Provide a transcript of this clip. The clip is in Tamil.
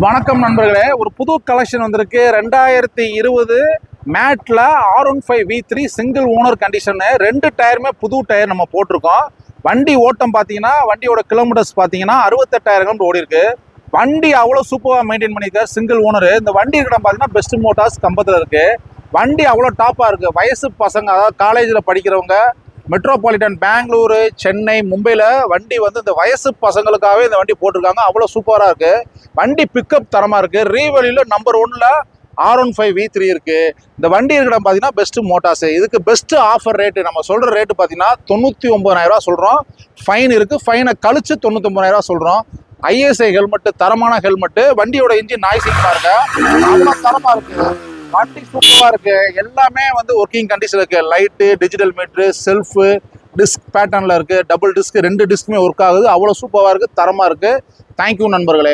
வணக்கம் நண்பர்களே, ஒரு புது கலெக்ஷன் வந்திருக்கு. 2020 மேட்ல R15 V3 single owner condition. 2 டயருமே புது டயர் நம்ம போட்டிருக்கோம். வண்டி ஓட்டம் பார்த்தீங்கன்னா, வண்டியோட கிலோமீட்டர்ஸ் பார்த்தீங்கன்னா 68,000 கிலோமீட்டர் ஓடி இருக்கு. வண்டி அவ்வளோ சூப்பராக மெயின்டைன் பண்ணியிருக்காரு சிங்கிள் ஓனரு. இந்த வண்டி இருக்கிற பார்த்தீங்கன்னா பெஸ்ட் மோட்டார்ஸ் கம்பத்தில் இருக்கு. வண்டி அவ்வளோ டாப்பாக இருக்கு. வயசு பசங்க, அதாவது காலேஜில் படிக்கிறவங்க, மெட்ரோபாலிட்டன் பெங்களூரு, சென்னை, மும்பையில் வண்டி வந்து இந்த வயசு பசங்களுக்காகவே இந்த வண்டி போட்டிருக்காங்க. அவ்வளோ சூப்பராக இருக்கு. வண்டி பிக்கப் தரமாக இருக்கு. ரீவெலியில் நம்பர் 1ல R15 V3 இருக்கு. இந்த வண்டி இருக்கிற பார்த்தீங்கன்னா பெஸ்ட் மோட்டார்ஸ். இதுக்கு பெஸ்ட் ஆஃபர் ரேட்டு நம்ம சொல்ற ரேட்டு பார்த்தீங்கன்னா 99,000 ரூபா சொல்றோம். ஃபைன் இருக்கு. ஃபைனை கழிச்சு 99,000 ரூபா சொல்றோம். ISI ஹெல்மெட், தரமான ஹெல்மெட். வண்டியோட இன்ஜின் நாய்ஸிங் பாருங்க, அவ்வளோ தரமா இருக்கு. வண்டி சூப்பராக இருக்கு. எல்லாமே வந்து ஒர்க்கிங் கண்டிஷன் இருக்கு. Light, digital meter, self, disk பேட்டர்னில் இருக்கு. டபுள் டிஸ்க் 2 டிஸ்க்குமே ஒர்க் ஆகுது. அவ்வளோ சூப்பராக இருக்கு, தரமாக இருக்கு. தேங்க்யூ நண்பர்களே.